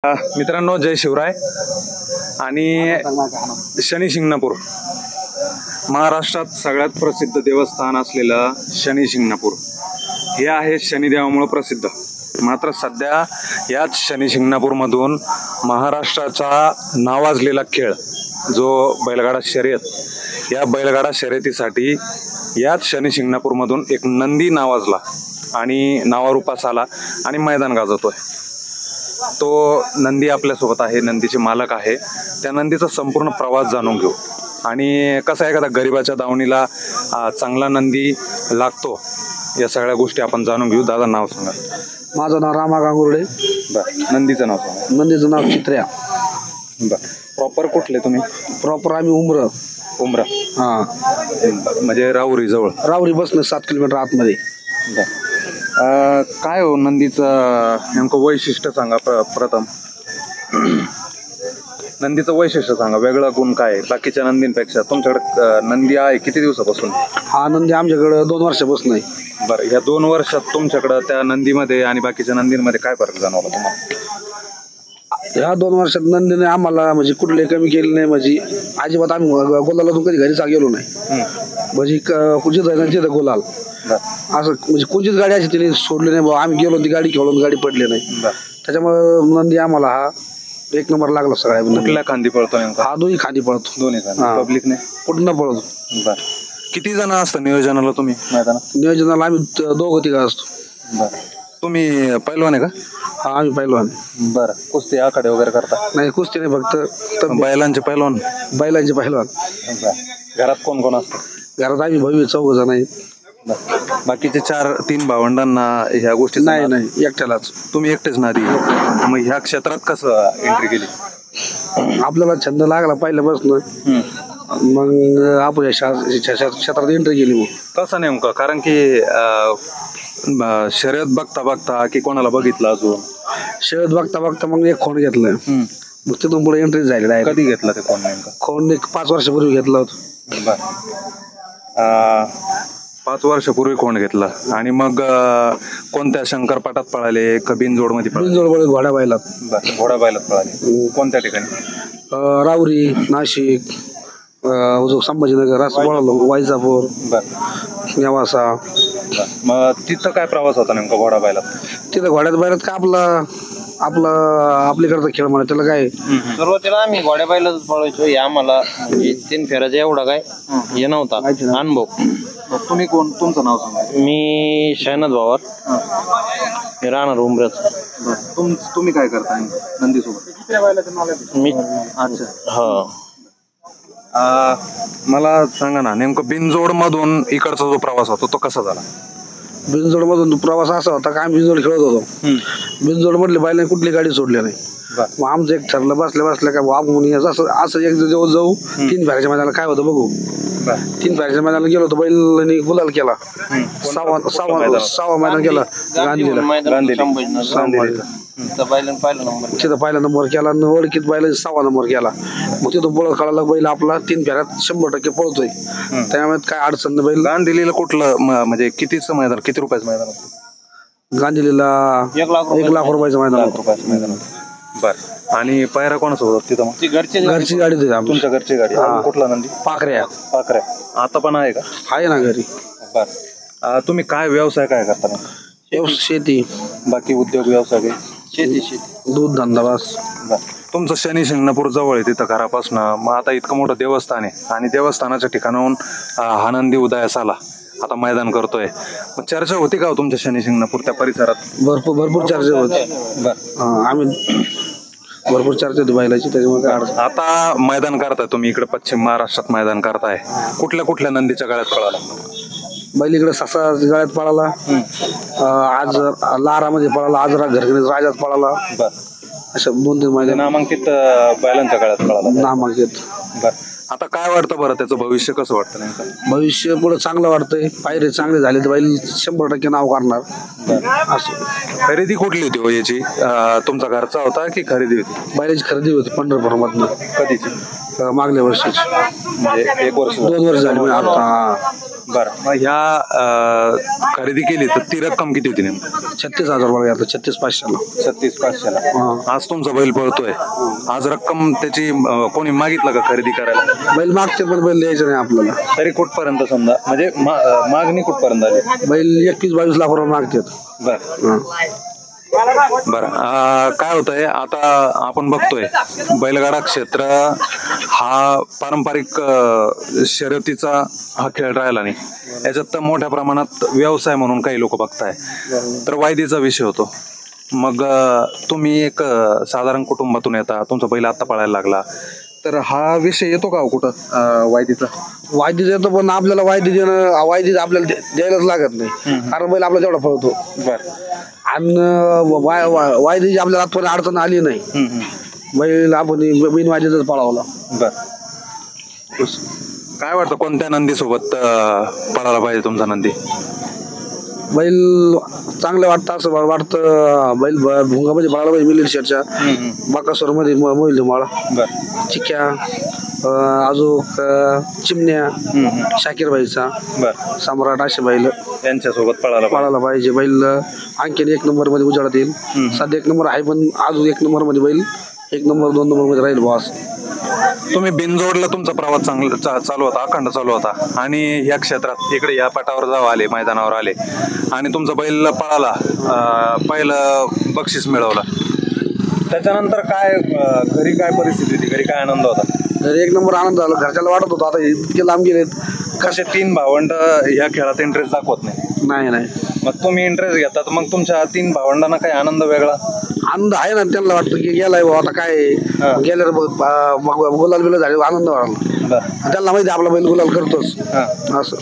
मित्रांनो, जय शिवराय. आणि शनी शिंगणापूर महाराष्ट्रात सगळ्यात प्रसिद्ध देवस्थान असलेलं शनी शिंगणापूर हे आहे शनिदेवामुळे प्रसिद्ध. मात्र सध्या याच शनी शिंगणापूरमधून महाराष्ट्राचा नावाजलेला खेळ जो बैलगाडा शर्यत, या बैलगाडा शर्यतीसाठी याच शनी शिंगणापूरमधून एक नंदी नावाजला आणि नावारूपास आला आणि मैदान गाजवतोय. तो नंदी आपल्यासोबत आहे, नंदीचे मालक आहे. त्या नंदीचा संपूर्ण प्रवास जाणून घेऊ आणि कसा एखादा गरिबाच्या दावणीला चांगला नंदी लागतो, या सगळ्या गोष्टी आपण जाणून घेऊ. दादा, नाव सांगा. माझं नाव रामा गांगुर्डे. बरं, नंदीचं नाव सांगा. नंदीचं नाव चित्र्या. बरं, प्रॉपर कुठले तुम्ही? प्रॉपर आम्ही उमरं. हां, म्हणजे राहुरी जवळ. राहुरी बसणं 7 किलोमीटर आतमध्ये. बरं, काय हो नंदीचं नेमकं वैशिष्ट्य सांगा. प्रथम नंदीचं वैशिष्ट्य सांगा, वेगळा गुण काय आहे बाकीच्या नंदींपेक्षा? तुमच्याकडे नंदी आहे किती दिवसापासून? हा नंदी आमच्याकडं 2 वर्षापासून आहे. बरं, ह्या 2 वर्षात तुमच्याकडं त्या नंदीमध्ये आणि बाकीच्या नंदींमध्ये काय फरक जाणवला तुम्हाला? ह्या 2 वर्षात नंदीने आम्हाला म्हणजे कुठले कमी केले नाही. म्हणजे अजिबात आम्ही गोलाला कधी घरी गेलो नाही. म्हणजे कुठे जायचं तिथं गोलाल असं, म्हणजे कोणतीच गाडी अशी तिने सोडली नाही. आम्ही गेलो ती गाडी खेळून गाडी पडली नाही. त्याच्यामुळे नंदी आम्हाला हा 1 नंबर लागला सगळ्या. कुठल्या खांदी पळतो नेमका? हा दोन्ही खांदी पळतो. दोन्ही खांदी. पब्लिकने पूर्ण पळतो. बरं, किती जण असतं नियोजनाला तुम्ही मैदानात? नियोजनाला आम्ही 2-3 असतो. बरं, तुम्ही पैलवान आहे का? हा, आम्ही पैलवान. बरं, कुस्ती आखाडे वगैरे करता? नाही, कुस्ती नाही, फक्त बैलांचे पैलवान. बैलांचे पैलवान. घरात कोण कोण असतं? घरात आम्ही 4 जण आहेत. बाकीचे 3 भावंडांना ह्या गोष्टी? नाही, एकट्यालाच. तुम्ही एकटेच ना आधी? मग ह्या क्षेत्रात कसं एंट्री केली? आपल्याला छंद लागला पहिल्यापासून, मग आपण या क्षेत्रात एंट्री केली. मग कसं नेमकं? कारण की शर्यत बघता बघता की कोणाला बघितलं अजून? शर्यत बघता बघता मग एक खोंड घेतलं. मग तिथून पुढे एंट्री झालेला आहे. कधी घेतलं ते कोण नेमकं? खोंड 5 वर्षापूर्वी घेतला होता. बरं, 5 वर्षापूर्वी खोंड घेतला आणि मग कोणत्या शंकरपाटात पळाले का बिनजोड मध्ये पळाले? बिनजोड घोडा बैलात. बरं, घोडा बैलात पळाले. कोणत्या ठिकाणी? राहुरी, नाशिक, संभाजीनगर असं पळालो. वायजापूर, नेवासा. मग तिथं काय प्रवास होता नेमका घोडा बैलात? तिथं घोड्यात बैलात का आपल्याकडचा खेळ म्हणा, त्याला काय. सुरुवातीला आम्ही घोड्या बैलाच पळवायचो. हे आम्हाला म्हणजे 3 फेऱ्याचा एवढा काय हे नव्हता अनुभव. तुम्ही कोण? तुमचं नाव सांगा. मी शैनाथ भावार, मी राहणार उमऱ्यात. तुम्ही काय करता नंदीसोबत? मी अच्छा. हा, मला सांगा ना, नेमकं बिनजोड मधून इकडचा जो प्रवास होता तो कसा झाला? बिनजोड मधून प्रवास असा होता का आम्ही बिनजोड खेळत होतो. बिनजोड मधले बैलाने कुठली गाडी सोडली नाही. मग आमचं एक ठरलं बसल्या का आपण असं एक दिवस जाऊ 3 फेऱ्याच्या मैदानाला काय होतं बघू. 3 फेऱ्याच्या मैदानाला गेलो होतो. बैलांनी गुलाल केला. 6वा मैदान केला गांधीला. तिथं पहिला नंबर केला. ओळखीत बैलांनी 6वा नंबर केला. मग तिथं बळ कळाला बैल आपला 3 फेऱ्यात 100% पळतोय. त्यामुळे काय अडचण नाही. बैल गांधीलीला कुठलं म्हणजे कितीचं मैदान, किती रुपयाचं मैदान होतं? गांधीलीला 1 लाख रुपयाचं मैदान होतं. बरं, आणि पायरा कोणाचं होतं तिथं? मग घरची गाडी होती. तुमच्या घरची गाडी? कुठला नंदी? पाखऱ्या. आता पण आहे का? आहे ना घरी. बरं, तुम्ही काय व्यवसाय काय करता? शेती. बाकी उद्योग व्यवसाय काय? शेती दूध धंदा बस. तुमचं शनी शिंगणापूर जवळ आहे तिथं घरापासून. मग आता इतकं मोठं देवस्थान आहे आणि देवस्थानाच्या ठिकाणाहून हा नंदी उदयास आला, आता मैदान करतोय. मग चर्चा होती का तुमच्या शनी शिंगणापूर त्या परिसरात? भरपूर चर्चा होती. आम्ही भरपूर चर्चा होती बैलाची. त्याच्यामुळे आता मैदान करताय तुम्ही इकडे पश्चिम महाराष्ट्रात मैदान करताय. कुठल्या नंदीच्या गळ्यात पळाला बैल? इकडे ससा गळ्यात पळाला. आज लारामध्ये पळाला. आज घरगणीत राजात पळाला. अशा 2-3 मैदान नामांकित बैलांच्या गळ्यात पळाला. नामांकित. आता काय वाटतं बरं, त्याचं भविष्य कसं वाटतं नेमकं? भविष्य पुढे चांगलं वाटतंय. पायरे चांगले झाले तर बैल 100% नाव करणार. असं. खरेदी कुठली होती हो याची? तुमचा घरचा होता की खरेदी होती? बैलाची खरेदी होती पंढरपूरमधनं. कधीची? मागल्या वर्षीच म्हणजे 1 वर्ष 2 वर्ष झाली म्हणजे आता. बरं. मग ह्या खरेदी केली तर ती रक्कम किती होती नेमकं? 36,000 रुपये घेतला, 36,500 36,500. आज तुमचा बैल पळतोय, आज रक्कम त्याची कोणी मागितलं का खरेदी करायला? बैल मागते पण बैल द्यायचं नाही आपल्याला. तरी कुठपर्यंत समजा म्हणजे मागणी कुठपर्यंत आली? बैल 21-22 लाख रुपये मागतात. बरं बरं. काय होतंय आता आपण बघतोय बैलगाडा क्षेत्र हा पारंपरिक शर्यतीचा हा खेळ राहिला नाही, याच्यात तर मोठ्या प्रमाणात व्यवसाय म्हणून काही लोक बघताय, तर वायदीचा विषय होतो. मग तुम्ही एक साधारण कुटुंबातून येता, तुमचा बैल आता पळायला लागला, तर हा विषय येतो का वायदीचा? वायदी देतो पण आपल्याला वायदी देणं, वायदी आपल्याला द्यायलाच लागत नाही, कारण बैल आपला तेवढा पळतो. बरं. आणि वायदीची आपल्याला आजपर्यंत अडचण आली नाही. बैल आपण बिन वायदीचाच पळावला. बरं. काय वाटतं कोणत्या नंदी सोबत पळायला पाहिजे तुमचा नंदी? बैल चांगलं वाटतं, असं वाटतं बैल भुंगामध्ये पळाला पाहिजे. मिलिंद शेटच्या बाकासोर मध्ये मोहिल धुमाळ, चिक्या, अजून चिमण्या, शाकीरबाईचा, सम्राट, असे बैल यांच्यासोबत पळायला पाहिजे. बैल आणखीन 1 नंबर मध्ये उजाडात येईल. सध्या 1 नंबर आहे, पण अजून 1 नंबर मध्ये बैल 1 नंबर 2 नंबर मध्ये राहील बॉस. तुम्ही बिनजोडला तुमचा प्रवास चालू होता, अखंड चालू होता, आणि या क्षेत्रात इकडे या पटावर जावं आले, मैदानावर आले, आणि तुमचा बैल पळाला, पहिलं बक्षीस मिळवलं, त्याच्यानंतर काय घरी काय परिस्थिती होती? घरी काय आनंद होता? घरी 1 नंबर आनंद झाला. घरच्याला वाटत होता आता इतके लांब गेलेत. कसे 3 भावंड या खेळात इंटरेस्ट दाखवत नाही? नाही. मग तुम्ही इंटरेस्ट घेतात, मग तुमच्या 3 भावंडांना काही आनंद वेगळा? आनंद आहे ना, त्यांना वाटतं की गेलाय बाबा आता काय गेल्यावर गुलाल बिल झाले, आनंद वाढला. त्यांना माहिती आपला बैल गुलाल करतोच असं.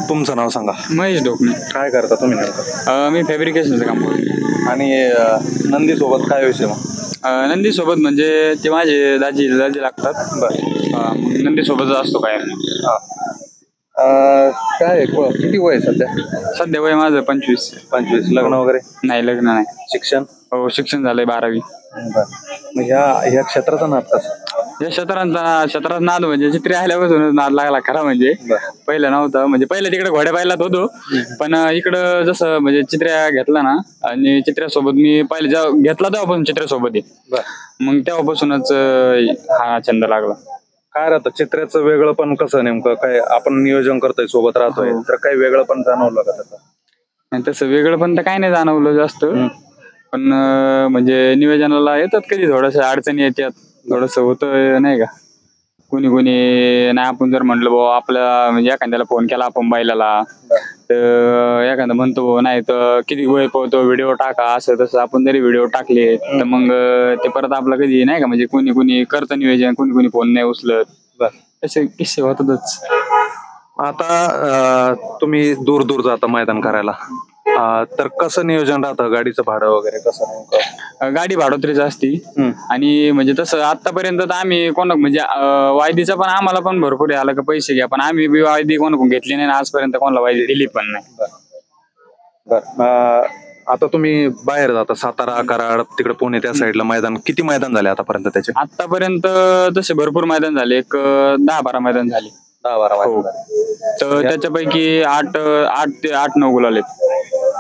तुमचं नाव सांगा. महेश डोकणे. काय करता तुम्ही नेमकं? मी फॅब्रिकेशनचं काम करतो. आणि नंदी सोबत काय विषय मग? नंदी सोबत म्हणजे ते माझे दाजी लागतात. बरं. नंदी सोबत असतो काय. काय किती वय आहे सध्या? सध्या वय माझं 25. लग्न वगैरे नाही, लग्न नाही. शिक्षण? हो, शिक्षण झालंय 12वी. मग ह्या क्षेत्राचा नाद कसा? या क्षेत्रात नाद म्हणजे चित्री आल्यापासूनच नाद लागला खरा. म्हणजे पहिलं नव्हतं, म्हणजे पहिलं तिकडे घोड्या पायलाच होतो, पण इकडं जसं म्हणजे चित्र्या घेतला ना, आणि चित्र्यासोबत मी पहिले जेव्हा घेतला तेव्हापासून चित्र्यासोबत आहे, मग तेव्हापासूनच हा छंद लागला. काय राहतं चित्र्याचं वेगळं पण कसं नेमकं काय? आपण नियोजन करतोय, सोबत राहतोय, तर काही वेगळं पण जाणवलं का त्याचं? आणि तसं वेगळं पण तर काय नाही जाणवलं जास्त, पण म्हणजे नियोजनाला येतात कधी थोडंसं अडचणी येतात, थोडंसं होतं नाही का. कोणी नाही, आपण जर म्हटलं भाऊ आपल्या म्हणजे एखाद्याला फोन केला आपण बैलाला, तर एखादा म्हणतो नाही तर किती वेळ पोहतो, व्हिडिओ टाका, असं तसं. आपण जरी व्हिडिओ टाकले तर मग ते परत आपलं कधी नाही का, म्हणजे कोणी करतं नियोजन, कोणी फोन नाही उचलत, असे किस्से होतातच. आता तुम्ही दूर जाता मैदान करायला, तर कसं नियोजन राहतं? गाडीचं भाडं वगैरे कसं नेमकं? गाडी भाडोत्रीच असती, आणि म्हणजे तसं आतापर्यंत तर आम्ही म्हणजे वायदीचा पण आम्हाला पण भरपूर आलं का पैसे घ्या, पण आम्ही बी वायदी कोणाकडून घेतली नाही, आजपर्यंत कोणाला वायदी दिली पण नाही. आता तुम्ही बाहेर जाता, सातारा, कराड, तिकडे पुणे त्या साईडला मैदान, किती मैदान झाले आतापर्यंत त्याचे? आतापर्यंत तसे भरपूर मैदान झाले, एक 10-12 मैदान झाले. 10-12 तर त्याच्यापैकी 8-9 गुलाल आहेत.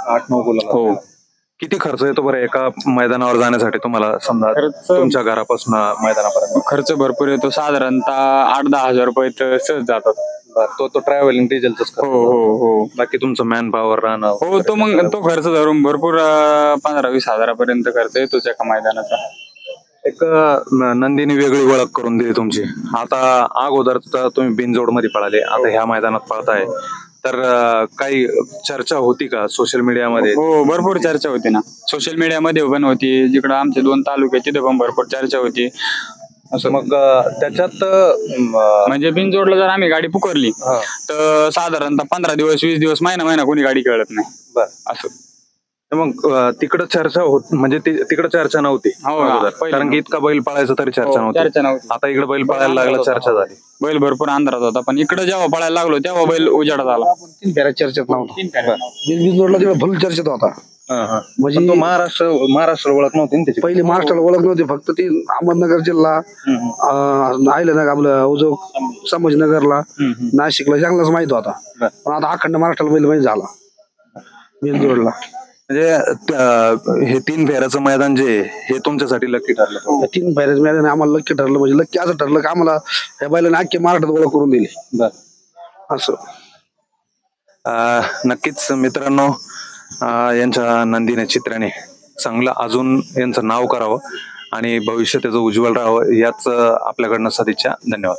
8-9 गुलाल. हो. किती खर्च येतो बरं एका मैदानावर जाण्यासाठी तुम्हाला? समजा तुमच्या घरापासून मैदानापर्यंत खर्च भरपूर येतो, साधारणतः 8-10 हजार रुपये तर सहज जातात. तो ट्रॅव्हलिंग डिझेलच? हो. बाकी तुमचं मॅन पॉवर राहणं? हो, तो मग तो खर्च धरून भरपूर 15-20 हजारापर्यंत खर्च येतोच एका मैदानाचा. एक नंदीने वेगळी ओळख करून दिली तुमची. आता अगोदर तर तुम्ही बिनजोड मध्ये पळाले, आता ह्या मैदानात पळताय, तर काही चर्चा होती का सोशल मीडियामध्ये? हो, भरपूर चर्चा होती ना, सोशल मीडियामध्ये पण होती, जिकडं आमचे 2 तालुके तिथे पण भरपूर चर्चा होती. असं मग त्याच्यात म्हणजे बिनजोडला जर आम्ही गाडी पुकारली तर साधारणतः 15 दिवस 20 दिवस महिना कोणी गाडी कळत नाही. बरं. असं मग तिकडं चर्चा म्हणजे तिकडं चर्चा नव्हती, कारण की इतका बैल पळायचा तरी चर्चा नव्हती. आता इकडे बैल पळायला लागला, चर्चा झाली. बैल भरपूर अंधारात होता, पण इकडे जेव्हा पळायला लागलो तेव्हा बैल उजाडात आला. 3 फेऱ्या चर्चेत नव्हता. बिनजोडला तेव्हा फुल चर्चेत होता. म्हणजे तो महाराष्ट्र ओळख नव्हती ना त्याची. पहिली महाराष्ट्राला ओळख नव्हती, फक्त ती अहमदनगर जिल्हा, अहिल्यानगर आपलं उजव संभाजीनगरला, नाशिकला चांगलाच माहित होता. पण आता अखंड महाराष्ट्राला पहिले माहित झाला बिनजोडला. म्हणजे हे 3 फेऱ्याचं मैदान जे आहे, हे तुमच्यासाठी लकी ठरलं. 3 पायऱ्याच मिळाले आम्हाला लक्की ठरलं, म्हणजे लक्की असं ठरलं की आम्हाला या बैलाने अख्खे महाराष्ट्रात ओळख करून दिली असं. नक्कीच मित्रांनो, यांच्या नंदीने चित्राने चांगलं अजून यांचं नाव करावं आणि भविष्य त्याचं उज्ज्वल राहावं याच आपल्याकडनं सदिच्छा. धन्यवाद.